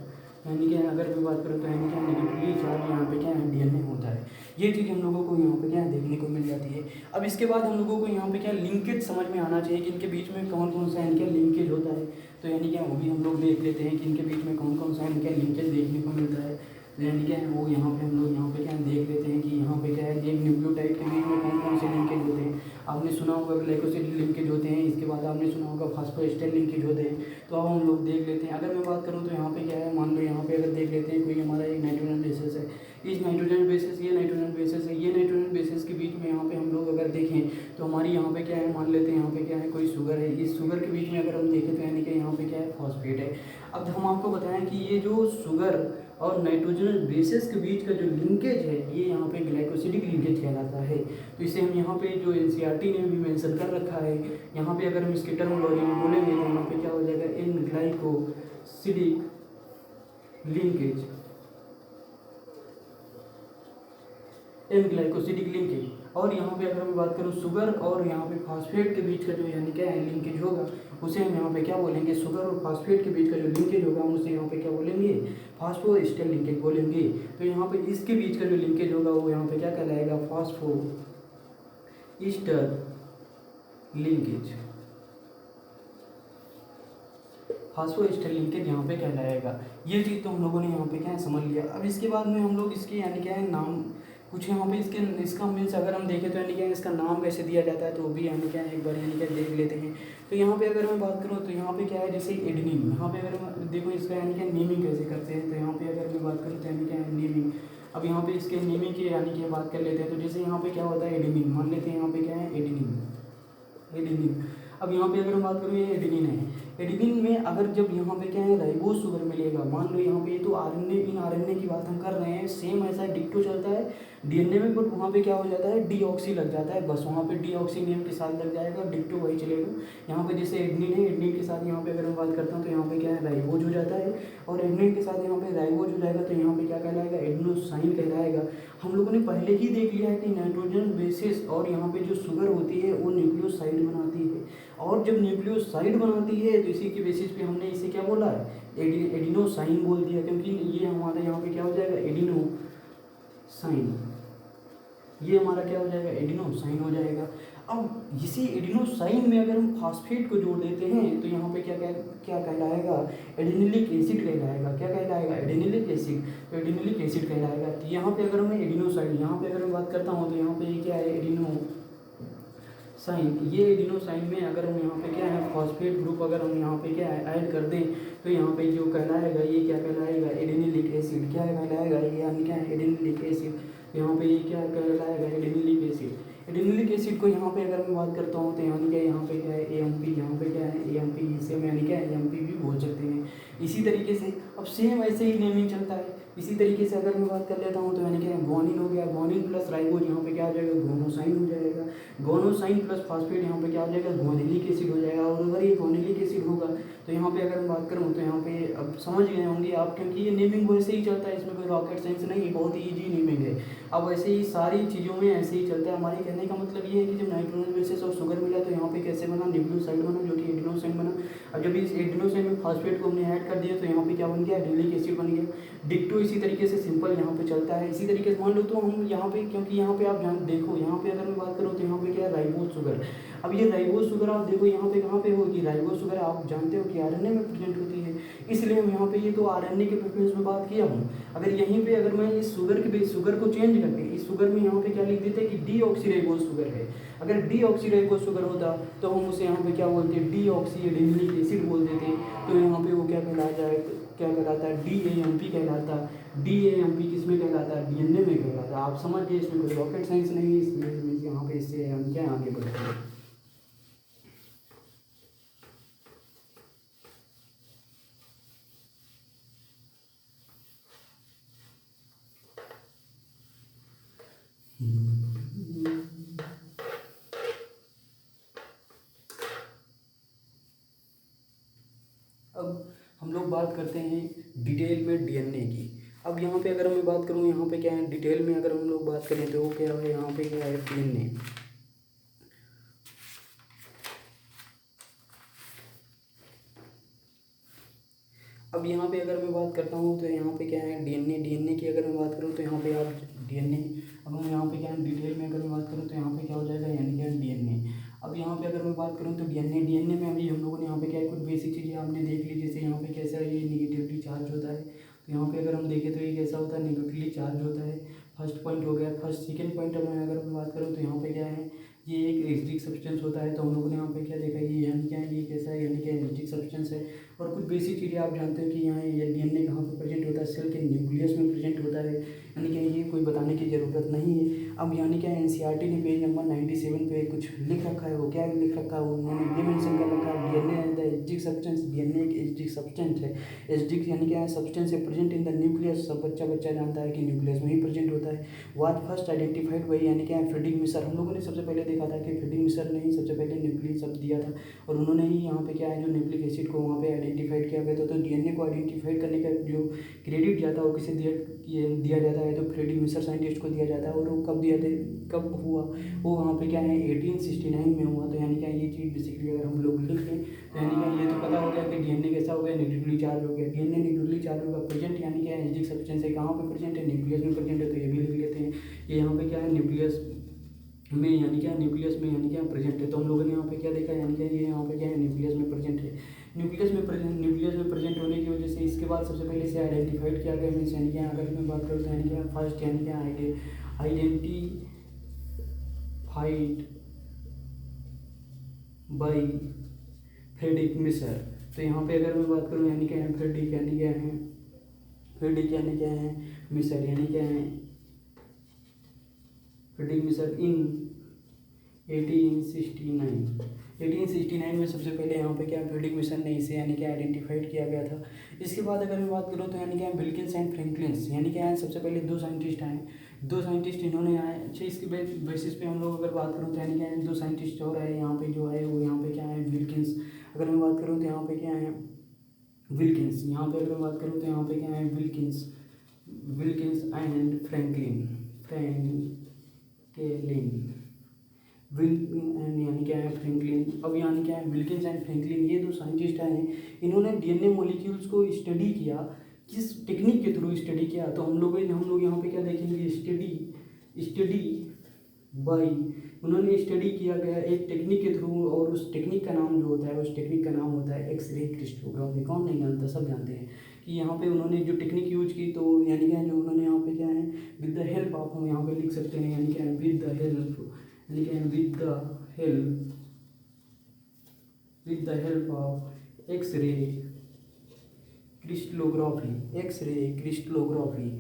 यानी कि अगर मैं बात करूँ तो यानी कि निगेटिवली चार्ज यहाँ पे क्या है डीएनए होता है। ये चीज़ हम लोगों को यहाँ पे क्या देखने को मिल जाती है। अब इसके बाद हम लोगों को यहाँ पे क्या लिंकेज समझ में आना चाहिए कि इनके बीच में कौन कौन सा इनका लिंकेज होता है। तो यानी क्या वो भी हम लोग देख लेते हैं कि इनके बीच में कौन कौन सा इनका लिंकेज देखने को मिलता है। तो यानी क्या है वो यहाँ पे हम लोग यहाँ पे क्या देख लेते हैं कि यहाँ पे क्या है एक न्यूक्लियोटाइड के बीच में कौन कौन से लिंकेज होते हैं। आपने सुना होगा ग्लाइकोसिड लिंकेज होते हैं, इसके बाद आपने सुना होगा फास्फोएस्टर लिंकेज होते हैं। तो अब हम लोग देख लेते हैं। अगर मैं बात करूँ तो यहाँ पे क्या है, मान लो यहाँ पे अगर देख लेते हैं कोई हमारा एक नाइट्रोजन बेसिस है, इस नाइट्रोजन बेसिस ये नाइट्रोजन बेसिस है, ये नाइट्रोजन बेसिस के बीच में यहाँ पे हम लोग अगर देखें तो हमारी यहाँ पे क्या है, मान लेते हैं यहाँ पे क्या है कोई शुगर है, इस शुगर के बीच में अगर हम देखें तो यानी कि यहाँ पे क्या है फॉस्फेट है। अब हम आपको बताएं कि ये जो शुगर और नाइट्रोजन बेसिस के बीच का जो लिंकेज है ये यहाँ पे ग्लाइकोसिडिक लिंकेज कहलाता है। तो इसे हम यहाँ पे जो एनसीईआरटी ने भी मेंशन कर रखा है, यहाँ पे अगर हम इसकी टर्मिनोलॉजी में बोलेंगे तो यहाँ पे क्या हो जाएगा, इन glycosidic linkage, N glycosidic linkage. और यहाँ पे अगर मैं बात करूँ शुगर और यहाँ पे फास्फेट के बीच का जो यानी क्या है लिंकेज होगा, उसे हम यहाँ पे क्या बोलेंगे, शुगर और फास्फेट के बीच का जो लिंकेज होगा हम उसे यहाँ पे क्या बोलेंगे, फास्फोएस्टर लिंकेज बोलेंगे। तो यहाँ पे इसके बीच का जो लिंकेज होगा वो यहाँ पे क्या कहलाएगा, फास्फोएस्टर लिंकेज, फास्फोएस्टर लिंकेज यहाँ पे कहलाएगा। ये चीज़ तो हम लोगों ने यहाँ पे क्या है समझ लिया। अब इसके बाद में हम लोग इसके यानी क्या है नाम कुछ यहाँ पे इसका मीन्स अगर हम देखें तो यानी क्या इसका नाम कैसे दिया जाता है तो वो भी यानी क्या एक बार यानी क्या देख लेते हैं। तो यहाँ पे अगर मैं बात करूँ तो यहाँ पे क्या है, जैसे एडेनिन, यहाँ पे अगर मैं देखो इसका यानी क्या नेमिंग कैसे करते हैं। तो यहाँ पे अगर मैं बात करूँ तो यानी क्या है नेमिंग, अब यहाँ पे इसके नेमिंग की यानी कि बात कर लेते हैं। तो जैसे यहाँ पे क्या होता है एडेनिन, मान लेते हैं यहाँ पे क्या है एडेनिन, एडेनिन। अब यहाँ पे अगर हम बात करूँ ये एडेनिन है, एडेनिन में अगर जब यहाँ पे क्या है राइबोज शुगर मिलेगा, मान लो यहाँ पे ये तो आरएनए इन आरएनए की बात हम कर रहे हैं, सेम ऐसा डिक्टो चलता है डीएनए में, बट वहाँ पे क्या हो जाता है डीऑक्सी लग जाता है, बस वहाँ पे डीऑक्सी नेम के साथ लग जाएगा, डिक्टो वही चलेगा। यहाँ पे जैसे एडेनिन है, एडेनिन के साथ यहाँ पे अगर मैं बात करता हूँ तो यहाँ पे क्या है राइबोज हो जाता है, और एडेनिन के साथ यहाँ पे राइबोज हो जाएगा तो यहाँ पे क्या कहलाएगा एडेनोसाइन कहलाएगा। हम लोगों ने पहले ही देख लिया है कि नाइट्रोजन बेसिस और यहाँ पे जो शुगर होती है वो न्यूक्लियोसाइड बनाती है, और जब न्यूक्लियोसाइड बनाती है तो इसी के बेसिस पे हमने इसे क्या बोला है एडिनोसाइन बोल दिया, क्योंकि ये हमारा यहाँ पे क्या हो जाएगा एडिनोसाइन, ये हमारा क्या हो जाएगा एडिनोसाइन हो जाएगा। अब इसी एडिनोसाइन में अगर हम फास्फेट को जोड़ देते हैं तो यहाँ पे क्या क्या क्या कहलाएगा एडिनिलिक एसिड कहलाएगा। क्या कहलाएगा एडिनिलिक एसिड, तो एडिनिलिक एसिड कहलाएगा। तो यहाँ पे अगर मैं एडिनोसाइन यहाँ पे अगर मैं बात करता हूँ तो यहाँ पे क्या है एडिनोसाइन, ये एडिनोसाइन में अगर हम यहाँ पे क्या है फॉस्फेट ग्रुप अगर हम यहाँ पे क्या है ऐड कर दें तो यहाँ पे जो कहलाएगा ये क्या कहलाएगा एडिनिलिक एसिड, क्या कहलाएगा ये यानी क्या है एडिनिलिक एसिड, यहाँ पे ये क्या कहलाएगा एडिनिलिक एसिड। एडिनिलिक एसिड को यहाँ पे अगर मैं बात करता हूँ तो यानी क्या यहाँ पे क्या है एएमपी, यहाँ पे क्या है एएमपी, इसे हम यानी क्या एएमपी भी बोल सकते हैं। इसी तरीके से अब सेम ऐसे ही नेमिंग चलता है। इसी तरीके से अगर मैं बात कर लेता हूँ तो यानी क्या ग्वानिन हो गया, ग्वानिन प्लस राइबोज यहाँ पे क्या हो जाएगा गोनोसाइन हो जाएगा, गोनोसाइन प्लस फास्फेट यहाँ पे क्या हो जाएगा ग्वानिलिक एसिड हो जाएगा। और अगर ये ग्वानिलिक एसिड होगा तो यहाँ पे अगर मैं बात करूँ तो यहाँ पे अब समझ गए होंगे आप, क्योंकि ये नेमिंग वैसे ही चलता है, इसमें कोई रॉकेट साइंस नहीं है, बहुत ही ईजी नेमिंग है। अब ऐसे ही सारी चीज़ों में ऐसे ही चलता है। हमारे कहने का मतलब ये है कि जब नाइट्रोजन बेसिस और शुगर मिला तो यहाँ पे कैसे बना न्यूक्लियोसाइड बना जो कि एडिनोसाइन बना। अब जब इस एडिनोसाइन में फास्फेट को हमने ऐड कर दिया तो यहाँ पे क्या बन गया एडिनिलिक एसिड बन गया। डिक्टो इसी तरीके से सिंपल यहाँ पे चलता है। इसी तरीके से मान लो तो हम यहाँ पे, क्योंकि यहाँ पे आप देखो यहाँ पे अगर मैं बात करूँ तो यहाँ पे क्या है राइबोज शुगर। अब ये राइबोज शुगर आप देखो यहाँ पे कहाँ पे होगी, राइबोज शुगर आप जानते हो कि आरएनए में प्रेजेंट होती है, इसलिए हम यहाँ पे ये तो आरएनए के प्रेफरेंस में बात किया हूँ। अगर यहीं पे अगर मैं इस शुगर के शुगर को चेंज करके इस शुगर में यहाँ पे क्या लिख देते हैं कि डीऑक्सीराइबोज शुगर है, अगर डीऑक्सीराइबोज शुगर होता तो हम उसे यहाँ पे क्या बोलते हैं डीऑक्सी एडिनिलिक एसिड बोल देते, तो यहाँ पे वो क्या कहला जाए क्या कहलाता है डीएएमपी कहलाता। डीएएमपी किस में कहलाता है डीएनए में कहलाता। आप समझ गए, इसमें कोई रॉकेट साइंस नहीं है, इसमें यहाँ पे इससे हम क्या आगे बढ़ते हैं। अब हम लोग बात करते हैं डिटेल में डीएनए की। अब यहाँ पे अगर मैं बात करूँ यहाँ पे क्या है डिटेल में अगर हम लोग बात करें तो वो क्या है यहाँ पे क्या है डीएनए। अब यहाँ पे अगर मैं बात करता हूँ तो यहाँ पे क्या है डीएनए की अगर मैं बात करूँ तो यहाँ पे आप डीएनए, अब हम यहाँ पे क्या है डिटेल में अगर मैं बात करूँ तो यहाँ पे क्या हो जाएगा यानी क्या डीएनए। अब यहाँ पे अगर मैं बात करूँ तो डीएनए में अभी हम लोगों ने यहाँ पे क्या है कुछ बेसिक चीज़ें आपने देख ली, जैसे यहाँ पे कैसा ये निगेटिवली चार्ज होता है, तो यहाँ पे अगर हम देखें तो ये कैसा होता है निगेटिवली चार्ज होता है। फर्स्ट पॉइंट हो गया। फर्स्ट सेकेंड पॉइंट में अगर मैं बात करूँ तो यहाँ पे क्या है ये एक एसिडिक सब्सटेंस होता है, तो हम लोगों ने यहाँ पे क्या देखा ये यानी क्या है ये कैसा है यानी क्या एसिडिक सब्सटेंस है। और कुछ बेसिक चीज़ें आप जानते हो कि यहाँ ये डीएनए कहाँ पे प्रेजेंट होता है, सेल के न्यूक्लियस में प्रेजेंट होता है, यानी कि ये कोई बताने की ज़रूरत नहीं है। अब यानी क्या एनसीईआरटी ने पेज नंबर 97 पे कुछ लिख रखा है, वो क्या लिख रखा है उन्होंने ये मेंशन कर रखा है DNA the acidic substance. DNA एक एसिडिक सब्सटेंस है। एसिडिक यानी क्या है सब्सटेंस है प्रेजेंट इन द न्यूक्लियस। सब बच्चा जानता है कि न्यूक्लियस में ही प्रेजेंट होता है। वाज फर्स्ट आइडेंटिफाइड बाई यानी क्या है फ्रेडरिक मिसर। हम लोगों ने सबसे पहले देखा था कि फ्रेडरिक मिसर ने ही सबसे पहले न्यूक्लिक शब्द दिया था, और उन्होंने ही यहाँ पे क्या है जो न्यूक्लिक एसिड को वहाँ पे आइडेंटिफाइड किया गया था। तो डीएनए को आइडेंटिफाइड करने का जो क्रेडिट जाता है वो किसे दिया जाता है, तो फ्रेडरिक मिसर साइंटिस्ट को दिया जाता है। और वो कब हुआ वो वहाँ पे क्या है 1869 में हुआ। तो यानी क्या ये चीज़ बेसिकली अगर हम लोग लिख लें तो यानी क्या ये तो पता हो गया कि डीएनए कैसा हो गया न्यूक्लियरली चार्ज हो गया। डीएनए न्यूक्लियरली चार्ज होगा प्रेजेंट यानी क्या एसिडिक सब्सटेंस है, कहाँ पे प्रेजेंट है न्यूक्लियस में प्रेजेंट है, तो ये भी लिख लेते हैं। ये यहाँ पे क्या है न्यूक्लियस में यानी क्या न्यूक्लियस में यानी क्या प्रेजेंट है। तो हम लोगों ने यहाँ पे क्या देखा यानी क्या ये यहाँ पे क्या है न्यूक्लियस में प्रेजेंट है। न्यूक्लियस में प्रेजेंट होने की वजह से इसके बाद सबसे पहले इसे आइडेंटिफाइड किया गया मीन्स यानी क्या अगर मैं बात करूँ तो यानी क्या फर्स्ट यानी क्या आइडेंटिफाइड बाई फ्रेडरिक मिसर। तो यहाँ पे अगर मैं बात करूँ यानी क्या है फ्रेडरिक यानी क्या है फ्रीडरिक यानी क्या है, मिसर यानी क्या है, फ्रीडरिक मिसर इन 1869 में सबसे पहले यहाँ पे क्या फ्रीडरिक मिशन ने इसे यानी क्या आइडेंटिफाइड किया गया था। इसके बाद अगर मैं बात करूँ तो यानी क्या विल्किंस एंड फ्रैंकलिन यानी क्या है, सबसे पहले दो साइंटिस्ट आए, दो साइंटिस्ट इन्होंने आए। अच्छा, इसके बेसिस पे हम लोग अगर बात करूँ तो यानी क्या है, दो साइंटिस्ट और आए यहाँ पे, जो है वो यहाँ पे क्या है विल्किंस। अगर मैं बात करूँ तो यहाँ पे क्या है विल्किंस, यहाँ पे अगर मैं बात करूँ तो यहाँ पे क्या है विल्किंस एंड फ्रैंकलिन यानी क्या है फ्रैंकलिन। अब यानी क्या है विल्किंस एंड फ्रैंकलिन, ये दो साइंटिस्ट आए हैं, इन्होंने डीएनए मॉलिक्यूल्स को स्टडी किया। किस टेक्निक के थ्रू स्टडी किया, तो हम लोग यहाँ पे क्या देखेंगे, स्टडी बाई, उन्होंने स्टडी किया गया एक टेक्निक के थ्रू, और उस टेक्निक का नाम जो होता है, उस टेक्निक का नाम होता है एक्सरे क्रिस्टलोग्राफी। कौन नहीं जानता, सब जानते हैं कि यहाँ पे उन्होंने जो टेक्निक यूज की, तो यानी क्या जो उन्होंने यहाँ पे क्या है विद द हेल्प ऑफ, हम यहाँ पे लिख सकते हैं यानी क्या विद द हेल्प, यानी क्या with the help of x-ray crystallography, x-ray crystallography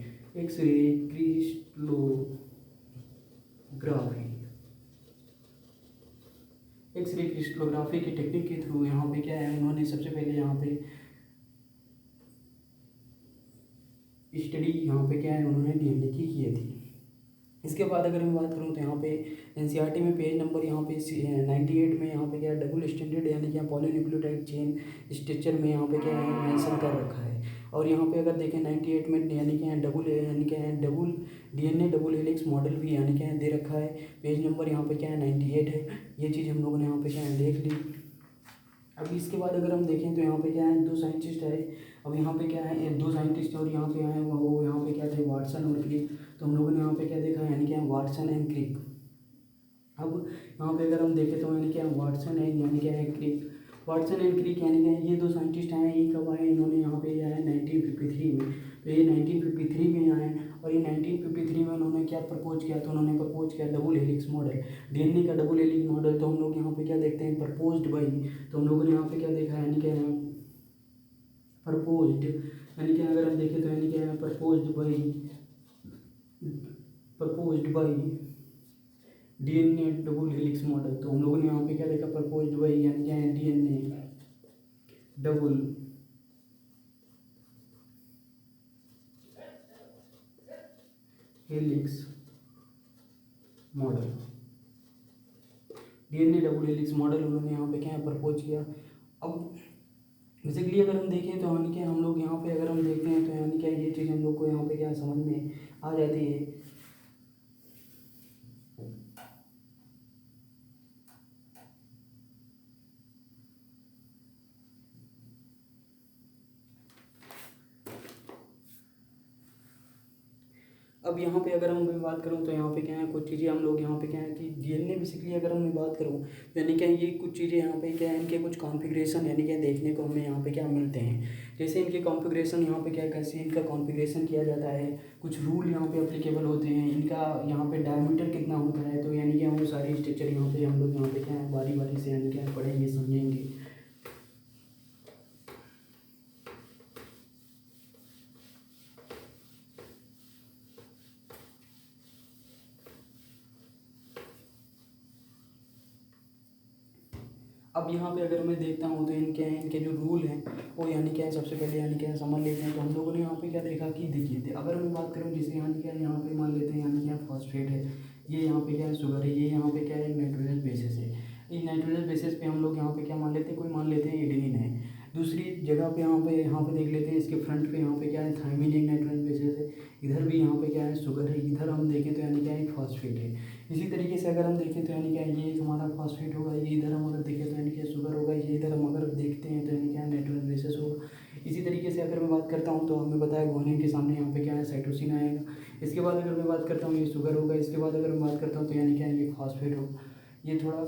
की टेक्निक के थ्रू यहाँ पे क्या है, उन्होंने सबसे पहले यहाँ पे स्टडी यहाँ पे क्या है उन्होंने डीएनए की थी। इसके बाद अगर मैं बात करूँ तो यहाँ पे एनसीईआरटी में पेज नंबर यहाँ पे 98 में यहाँ पे क्या डबल स्टैंडर्ड यानी क्या पॉलीन्यूक्लियोटाइड चेन स्ट्रक्चर में यहाँ पे क्या है मेंशन कर रखा है। और यहाँ पे अगर देखें 98 में यानी क्या double DNA double helix model भी यानी क्या दे रखा है। पेज नंबर यहाँ पे क्या है 98 है। ये चीज़ हम लोगों ने यहाँ पे क्या है देख ली। अब इसके बाद अगर हम देखें तो यहाँ पे क्या है दो साइंटिस्ट है। अब यहाँ पे क्या है दो साइंटिस्ट और यहाँ पे आए वो यहाँ पे क्या थे वाटसन और क्रिक। तो हम लोगों ने यहाँ पे क्या देखा यानी क्या वाटसन एंड क्रिक। अब यहाँ पे अगर हम देखें तो यानी क्या वाटसन है यानी क्या है क्रिक, वाटसन एंड क्रिक यानी क्या ये दो साइंटिस्ट आए। ये कब आए, इन्होंने यहाँ पे आए 1953 में। तो ये 1953 में आए और ये 1953 में उन्होंने क्या प्रपोज किया, तो उन्होंने प्रपोज किया डबल हेलिक्स मॉडल, डीएनए का डबल हेलिक्स मॉडल। तो हम लोग यहाँ पे क्या देखते हैं प्रपोज्ड बाई, तो हम लोगों ने यहाँ पे क्या देखा यानी क्या है प्रपोज्ड, यानी कि अगर हम देखें तो यानी क्या है proposed by DNA double helix model. तो हम लोगों ने यहाँ पे क्या देखा प्रपोज्ड बाई यानी क्या है DNA double helix model, DNA double helix model उन्होंने यहाँ पे क्या है प्रपोज किया। अब बेसिकली अगर हम देखें तो यानी कि हम लोग यहाँ पे अगर हम देखते हैं तो यानी क्या ये चीज़ हम लोग को यहाँ पे क्या समझ में आ जाती है। अब यहाँ पे अगर हम बात करूँ तो यहाँ पे क्या है कुछ चीज़ें हम लोग यहाँ पे क्या है कि डीएनए बेसिकली अगर मैं बात करूँ यानी क्या ये कुछ चीज़ें यहाँ पे क्या है इनके कुछ कॉन्फ़िगरेशन यानी क्या देखने को हमें यहाँ पे क्या मिलते हैं। जैसे इनके कॉन्फ़िगरेशन यहाँ पे क्या कैसे इनका कॉन्फ़िगरेशन किया जाता है, कुछ रूल यहाँ पे अप्लीकेबल होते हैं, इनका यहाँ पे डायमीटर कितना होता है। तो यानी क्या वो सारी स्ट्रक्चर यहाँ पे हम लोग यहाँ पे क्या है बारी बारी से यानी क्या पढ़ेंगे समझेंगे। अब यहाँ पे अगर मैं देखता हूँ तो इनके जो रूल हैं वो यानी क्या है सबसे पहले यानी क्या समझ लेते हैं। तो हम लोगों ने यहाँ पे क्या देखा कि देखिए अगर मैं बात करूँ जैसे यानी क्या यहाँ पे मान लेते हैं यानी क्या फॉस्फेट है, ये यहाँ पे क्या है शुगर है, ये यहाँ पे क्या है नाइट्रोजन बेसिस है। इस नाइट्रोजन बेसिस पे हम लोग यहाँ पे क्या मान लेते हैं, कोई मान लेते हैं एडेनिन है। दूसरी जगह पे यहाँ पे देख लेते हैं इसके फ्रंट पे यहाँ पे क्या है थायमिन एक नाइट्रोजन बेसिस है, इधर भी यहाँ पे क्या है शुगर है, इधर हम देखें तो यानी क्या है फॉस्फेट है। इसी तरीके से अगर हम देखें तो यानी क्या ये हमारा फॉस्फेट होगा, ये इधर हम अगर देखें तो यानी क्या शुगर होगा, ये इधर हम अगर देखते हैं तो यानी क्या नाइट्रोजन बेसिस होगा। इसी तरीके से अगर मैं बात करता हूँ तो हमें बताया गुआनिन के सामने यहाँ पे क्या है साइटोसिन आएगा। इसके बाद अगर मैं बात करता हूँ ये शुगर होगा, इसके बाद अगर मैं बात करता हूँ तो यानी क्या ये फॉस्फेट होगा, ये थोड़ा।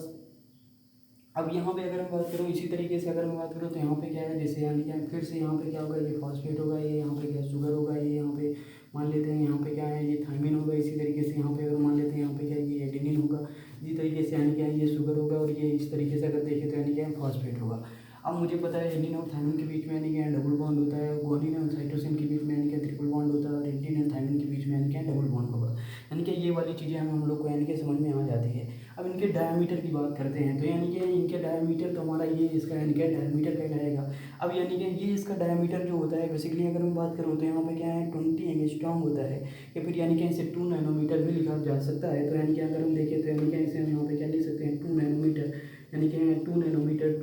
अब यहाँ पे अगर मैं बात करूँ इसी तरीके से अगर मैं बात करूँ तो यहाँ पे क्या है जैसे यानी क्या फिर से यहाँ पे क्या होगा ये फॉस्फेट होगा, ये यहाँ पे क्या शुगर होगा, ये यहाँ पे मान लेते हैं यहाँ पे क्या है ये थायमिन होगा। इसी तरीके से यहाँ पे अगर मान लेते हैं यहाँ पे क्या ये एडेनिन होगा। इसी तरीके से यानी क्या ये शुगर होगा और ये इस तरीके से अगर देखें तो यानी क्या फॉस्फेट होगा। अब मुझे पता है एडेनिन और थायमिन के बीच में यानी कि डबल बॉन्ड होता है, गुआनिन और साइटोसिन के बीच में यानी कि ट्रिपल बॉन्ड होता है, और एडेनिन और थायमिन के बीच में यानी कि डबल बॉन्ड होगा। यानी कि ये वाली चीज़ें हम लोग को यानी कि समझ में आ जाती है। अब इनके डायमीटर की बात करते हैं, तो यानी कि इनके डायमीटर तो हमारा ये इसका यानी कि डायमीटर कहलाएगा। अब यानी कि ये इसका डायमीटर जो होता है बेसिकली अगर मैं बात करूँ तो यहाँ पे क्या है 20 एंगस्ट्रॉम होता है, या फिर यानी कि इसे 2 नैनोमीटर भी लिखा जा सकता है। तो यानी कि अगर हम देखें तो यानी कि इसे हम यहाँ पे क्या लिख सकते हैं 2 नैनोमीटर, यानी कि 2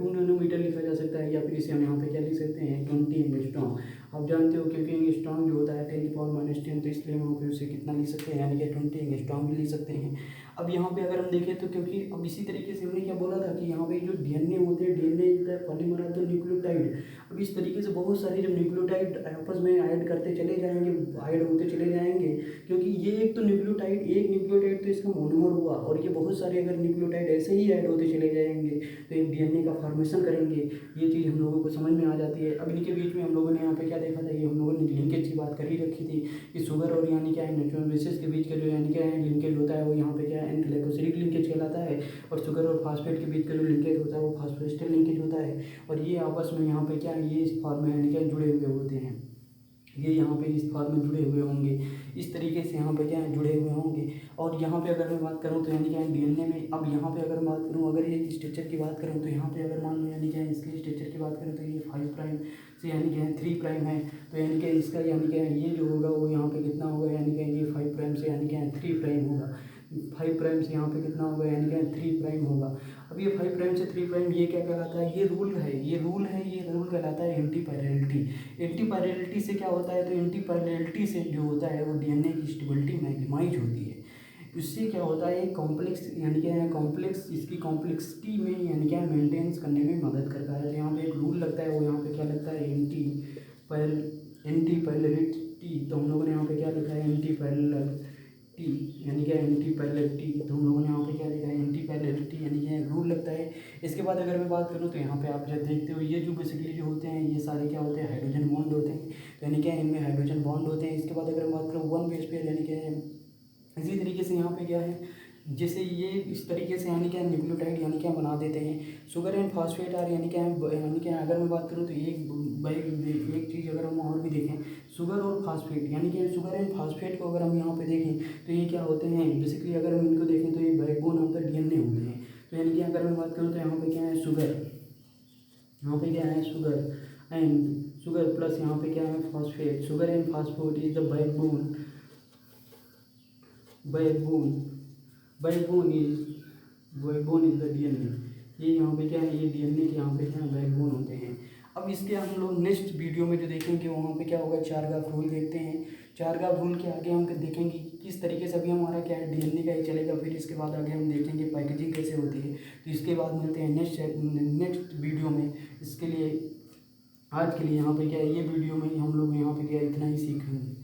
नैनोमीटर लिखा जा सकता है, या फिर इसे हम यहाँ पे क्या लिख सकते हैं 20 एंगस्ट्रॉम। आप जानते हो क्योंकि एंगस्ट्रॉम जो होता है 10⁻⁻10, तो इसलिए हम वहाँ पे उसे कितना लिख सकते हैं यानी कि 20 एंगस्ट्रॉम भी लिख सकते हैं। अब यहाँ पे अगर हम देखें तो क्योंकि अब इसी तरीके से हमने क्या बोला था कि यहाँ पे जो डीएनए होते हैं, डीएनए होता है पॉलीमर ऑफ द न्यूक्लियोटाइड। अब इस तरीके से बहुत सारे जब न्यूक्लियोटाइड आपस में ऐड करते चले जाएंगे, ऐड होते चले जाएंगे, क्योंकि ये एक तो न्यूक्लियोटाइड, एक न्यूक्लियोटाइड तो इसका मोनोमर हुआ, और ये बहुत सारे अगर न्यूक्लियोटाइड ऐसे ही ऐड होते चले जाएंगे तो एक डीएनए का फॉर्मेशन करेंगे। ये चीज़ हम लोगों को समझ में आ जाती है। अब इनके बीच में हम लोगों ने यहाँ पे क्या देखा था, ये हम लोगों ने लिंकेज की बात कर ही रखी थी कि शुगर और यानी क्या है नेचुरल बेसिस के बीच का जो यानी क्या है लिंकेज होता है वो यहाँ पे क्या है एन ग्लाइकोसिलिक लिंकेज कहलाता है, और शुगर और फास्फेट के बीच का जो लिंकेज होता है वो फास्फोएस्टर लिंकेज होता है। और ये आपस में यहाँ पे क्या है ये इस फॉर्म में यानी क्या जुड़े हुए होते हैं, ये यहाँ पे इस फॉर्म में जुड़े हुए होंगे, इस तरीके से यहाँ पे क्या है जुड़े हुए होंगे। और यहाँ पे अगर मैं बात करूँ तो यानी क्या है डीएनए में, अब यहाँ पे अगर बात करूँ अगर ये स्ट्रक्चर की बात करूँ तो यहाँ पे अगर मान लो यानी क्या है इसके स्ट्रक्चर की बात करें तो ये 5 प्राइम से यानी क्या है 3 प्राइम है, तो यानी कि इसका यानी क्या है ये जो होगा वो यहाँ पे कितना होगा, यानी क्या ये 5 प्राइम से यानी क्या है 3 प्राइम होगा, 5 प्राइम से यहाँ पे कितना होगा यानी क्या 3 प्राइम होगा। अब ये 5 प्राइम से 3 प्राइम ये क्या कहलाता है, ये रूल है, ये रूल कहलाता है एंटी पैरेललिटी। एंटी पैरेललिटी से क्या होता है, तो एंटी पैरेललिटी से जो होता है वो डीएनए की स्टेबिलिटी मैक्सिमाइज होती है। इससे क्या होता है कॉम्प्लेक्स यानी क्या है कॉम्प्लेक्स इसकी कॉम्प्लेक्सिटी में यानी क्या मेंटेनेंस करने में मदद करता है। तो यहाँ पे एक रूल लगता है, वो यहाँ पे क्या लगता है एंटी पैरेललिटी। तो हम लोगों ने यहाँ पे क्या लिखा है एंटी पैरेललिटी, यानी क्या एंटी पैरेललिटी। तो हम लोगों ने यहाँ पे क्या लिखा है एंटी पैरेललिटी, यानी क्या रूल लगता है। इसके बाद अगर मैं बात करूँ तो यहाँ पे आप जब देखते हो ये जो बेसिकली जो होते हैं ये सारे क्या होते हैं हाइड्रोजन बॉन्ड होते हैं, तो यानी क्या इनमें हाइड्रोजन बॉन्ड होते हैं। इसके बाद अगर मैं बात करूँ 1 बेस पेयर यानी क्या इसी तरीके से यहाँ पे क्या है जैसे ये इस तरीके से यानी क्या न्यूक्लियोटाइड यानी क्या बना देते हैं। शुगर एंड फास्फेट आर यानी क्या अगर मैं बात करूँ तो एक चीज़ अगर हम और भी देखें शुगर और फास्फेट यानी कि शुगर एंड फास्फेट को अगर हम यहाँ पे देखें तो ये क्या होते हैं बेसिकली अगर हम इनको देखें तो ये बैकबोन ऑफ द डीएनए होते हैं। तो यानी कि अगर मैं बात करूँ तो यहाँ पे क्या है शुगर, यहाँ पे क्या है शुगर प्लस यहाँ पे क्या है phosphate, sugar and phosphate is the backbone backbone is the DNA. ये यहाँ पे क्या है ये डीएनए के यहाँ पे क्या है बैकबोन होते हैं। अब इसके हम लोग नेक्स्ट वीडियो में जो देखेंगे वहाँ पे क्या होगा चारगाफ रूल देखते हैं। चारगाफ रूल के आगे हम देखेंगे किस तरीके से अभी हमारा क्या है डीएनए का ही चलेगा, फिर इसके बाद आगे हम देखेंगे पैकेजिंग कैसे होती है। तो इसके बाद मिलते हैं नेक्स्ट वीडियो में। इसके लिए आज के लिए यहाँ पे क्या है ये वीडियो में हम लोग यहाँ पे क्या इतना ही सीखेंगे।